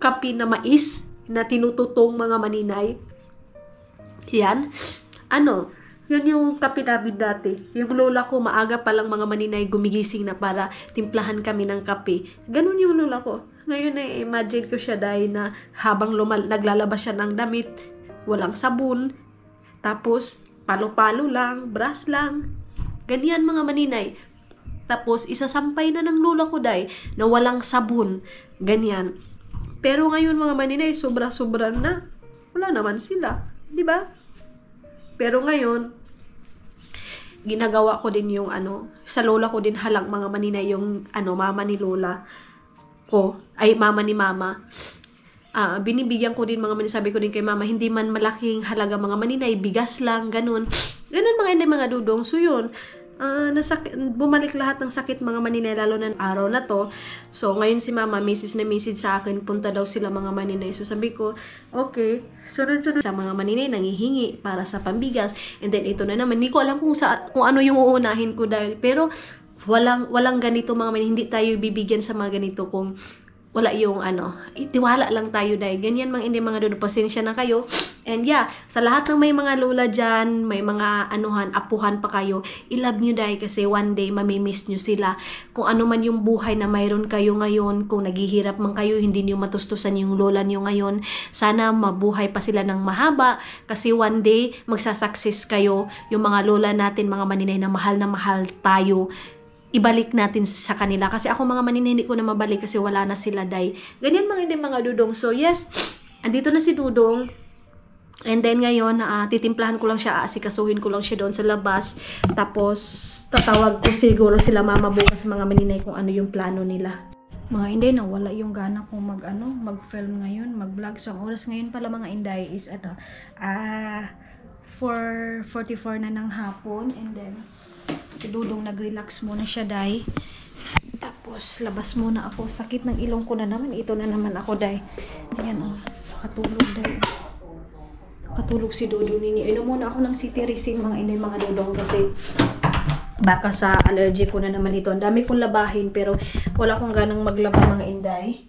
C: kape na mais na tinututong mga maninay. Yan. Yun yung kape namin dati. Yung lola ko, maaga pa lang mga maninay, gumigising na para timplahan kami ng kape. Ganun yung lola ko. Ngayon imagine ko siya dahil na habang naglalabas siya ng damit, walang sabon, tapos palo-palo lang, brush lang. Ganyan mga maninay. Tapos isasampay na ng lola ko dahil na walang sabon. Ganyan. Pero ngayon mga maninay, sobra-sobra na. Wala naman sila. Di ba? Pero ngayon, ginagawa ko din yung sa lola ko din halang mga maninay yung mama ni lola ko, ay mama ni mama. Binibigyan ko din mga maninay, sabi ko din kay mama, hindi man malaking halaga mga maninay, bigas lang, ganun mga inay mga dudong. So yun, bumalik lahat ng sakit mga maninay, lalo na araw na to. So ngayon si mama message sa akin, punta daw sila mga maninay. So sabi ko, okay, sunod-sunod sa mga maninay nanghihingi para sa pambigas. And then ito na naman, hindi ko alam kung ano yung uunahin ko dahil, pero walang ganito mga maninay, hindi tayo bibigyan sa mga ganito kung wala yung tiwala lang tayo dahil ganyan mga dodo, pasensya na kayo. And yeah, sa lahat ng may mga lola dyan, may mga apuhan pa kayo, i-love nyo dahil kasi one day mamimiss nyo sila. Kung ano man yung buhay na mayroon kayo ngayon, kung naghihirap man kayo, hindi nyo matustusan yung lola nyo ngayon, sana mabuhay pa sila ng mahaba kasi one day magsasucess kayo. Yung mga lola natin, mga maninay na mahal tayo, ibalik natin sa kanila. Kasi ako mga maninay, hindi ko na mabalik kasi wala na sila day. Ganyan mga dudong. So yes, andito na si Dudong. And then ngayon, titimplahan ko lang siya, asikasuhin ko lang siya doon sa labas. Tapos, tatawag ko siguro sila mama bukas mga maninay kung ano yung plano nila. Mga inday, wala yung gana kong mag-film ngayon, mag-vlog. So, ang oras ngayon pala mga inday is 4:44 na ng hapon. And then, si Dudong nag-relax muna siya day. Tapos labas muna ako. Sakit ng ilong ko na naman. Ito na naman ako day. Ayan katulog day. Katulog si Dudong ninyo. Inom muna ako ng cetirizine mga inay mga Dudong kasi baka sa allergy ko na naman ito. Ang dami kong labahin pero wala akong ganang maglaba mga inday.